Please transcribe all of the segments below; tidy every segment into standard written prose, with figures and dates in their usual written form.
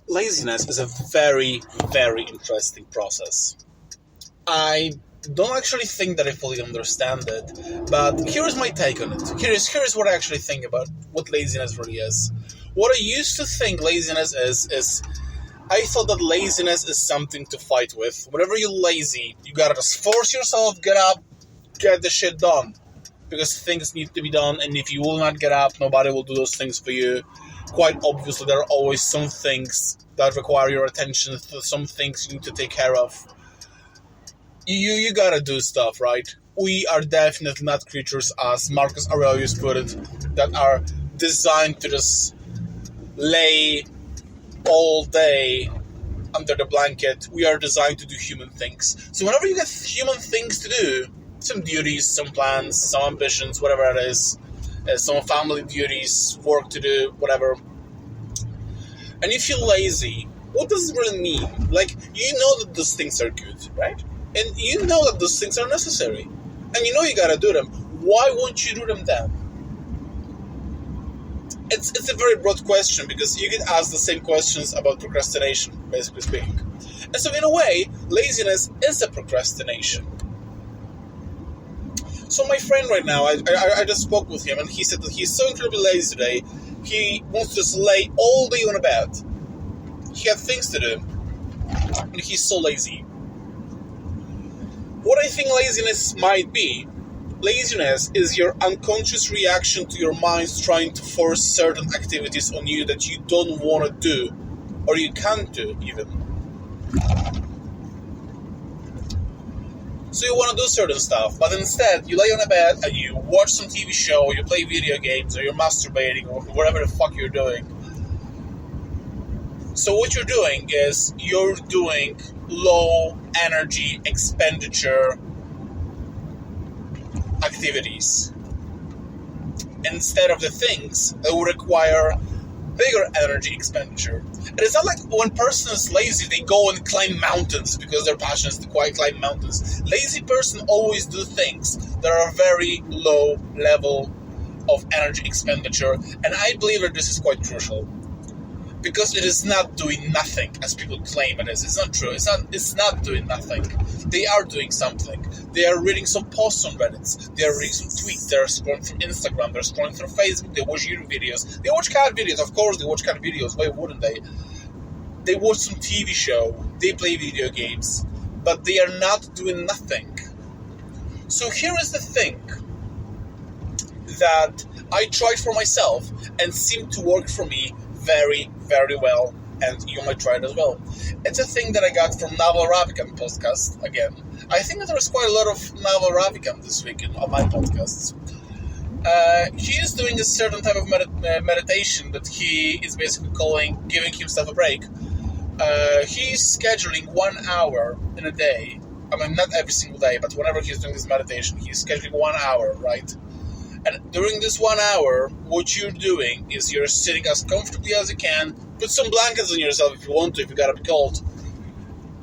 Laziness is a very, very interesting process. I don't actually think that I fully understand it, but here's my take on it. Here's what I actually think about what laziness really is. What I used to think laziness is I thought that laziness is something to fight with. Whenever you're lazy, you gotta just force yourself, get up, get the shit done. Because things need to be done, and if you will not get up, nobody will do those things for you. Quite obviously, there are always some things that require your attention, some things you need to take care of. You gotta do stuff, right? We are definitely not creatures, as Marcus Aurelius put it, that are designed to just lay all day under the blanket. We are designed to do human things. So whenever you get human things to do, some duties, some plans, some ambitions, whatever it is, some family duties, work to do, whatever, and you feel lazy, what does it really mean? Like, you know that those things are good, right? And you know that those things are necessary. And you know you gotta do them. Why won't you do them then? It's a very broad question, because you get asked the same questions about procrastination, basically speaking. And so in a way, laziness is a procrastination. So my friend right now, I just spoke with him, and he said that he's so incredibly lazy today, he wants to just lay all day on a bed. He had things to do, and he's so lazy. What I think laziness might be, laziness is your unconscious reaction to your mind's trying to force certain activities on you that you don't want to do, or you can't do even. So you want to do certain stuff, but instead you lay on a bed and you watch some TV show, or you play video games, or you're masturbating, or whatever the fuck you're doing. So what you're doing is you're doing low energy expenditure activities instead of the things that would require bigger energy expenditure. And it's not like when a person is lazy, they go and climb mountains because their passion is to climb mountains. Lazy person always do things that are very low level of energy expenditure, and I believe that this is quite crucial. Because it is not doing nothing, as people claim it is. It's not true. It's not doing nothing. They are doing something. They are reading some posts on Reddit. They are reading some tweets. They are scrolling through Instagram. They're scrolling through Facebook. They watch YouTube videos. They watch cat videos. Of course, they watch cat videos. Why wouldn't they? They watch some TV show. They play video games. But they are not doing nothing. So here is the thing that I tried for myself and seemed to work for me very, very well, and you might try it as well. It's a thing that I got from Naval Ravikant podcast again. I think that there's quite a lot of Naval Ravikant this week on my podcasts. He is doing a certain type of meditation that he is basically calling giving himself a break. He's scheduling 1 hour in a day. I mean, not every single day, but whenever he's doing this meditation, he's scheduling 1 hour, right? And during this 1 hour, what you're doing is you're sitting as comfortably as you can. Put some blankets on yourself if you want to, if you gotta be cold.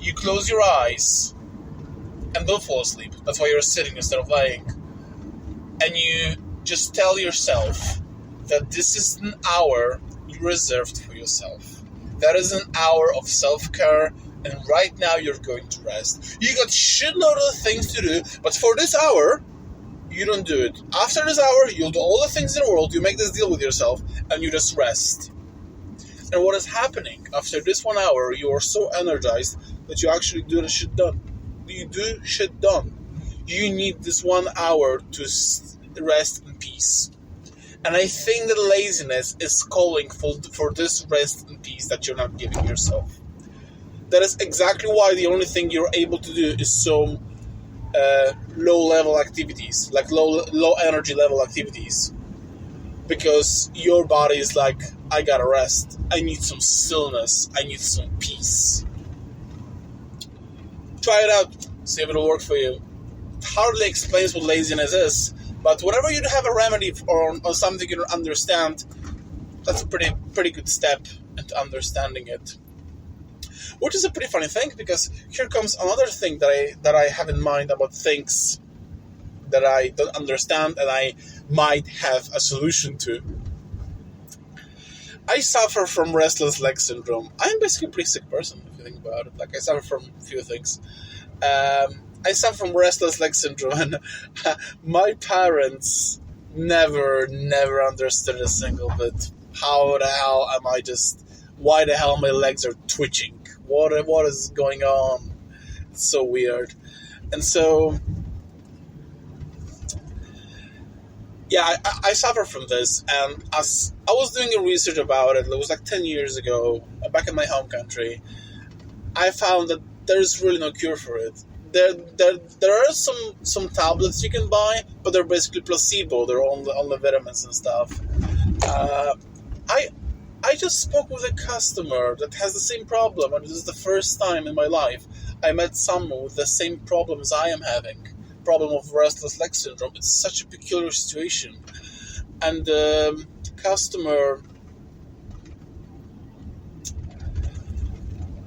You close your eyes and don't fall asleep. That's why you're sitting instead of lying. And you just tell yourself that this is an hour you reserved for yourself. That is an hour of self-care, and right now you're going to rest. You got shitload of things to do, but for this hour, you don't do it. After this hour, you'll do all the things in the world, you make this deal with yourself, and you just rest. And what is happening? After this 1 hour, you are so energized that you actually do the shit done. You do shit done. You need this 1 hour to rest in peace. And I think that laziness is calling for this rest and peace that you're not giving yourself. That is exactly why the only thing you're able to do is some low-level activities, like low-energy level activities. Because your body is like, I gotta rest. I need some stillness. I need some peace. Try it out. See if it'll work for you. It hardly explains what laziness is, but whenever you have a remedy on something you don't understand, that's a pretty good step into understanding it. Which is a pretty funny thing, because here comes another thing that I have in mind about things that I don't understand and I might have a solution to. I suffer from restless leg syndrome. I'm basically a pretty sick person, if you think about it. Like, I suffer from a few things. I suffer from restless leg syndrome, and my parents never understood a single bit. How the hell am I just... Why the hell my legs are twitching? What is going on? It's so weird. And so... Yeah, I suffer from this, and as I was doing a research about it was like 10 years ago, back in my home country, I found that there's really no cure for it. There are some tablets you can buy, but they're basically placebo. They're only vitamins and stuff. I just spoke with a customer that has the same problem, and this is the first time in my life I met someone with the same problems I am having. Problem of restless leg syndrome. It's such a peculiar situation, and the customer,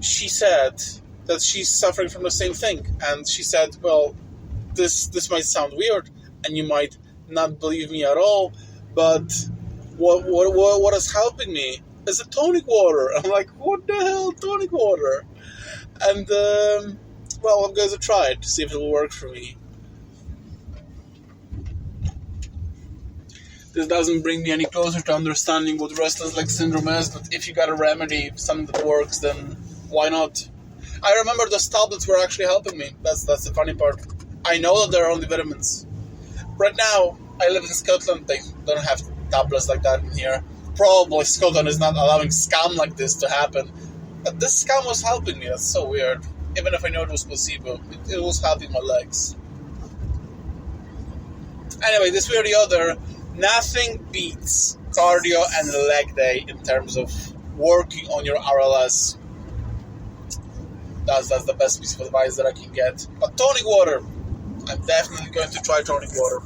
she said that she's suffering from the same thing, and she said, well, this might sound weird and you might not believe me at all, but what is helping me is a tonic water. I'm like, what the hell, tonic water? And well, I'm going to try it to see if it will work for me. This doesn't bring me any closer to understanding what restless leg syndrome is, but if you got a remedy, something that works, then why not? I remember those tablets were actually helping me. That's the funny part. I know that there are only vitamins. Right now, I live in Scotland. They don't have tablets like that in here. Probably Scotland is not allowing scam like this to happen. But this scam was helping me. That's so weird. Even if I know it was placebo, it was helping my legs. Anyway, this way or the other, nothing beats cardio and leg day in terms of working on your RLS. That's the best piece of advice that I can get. But tonic water, I'm definitely going to try tonic water.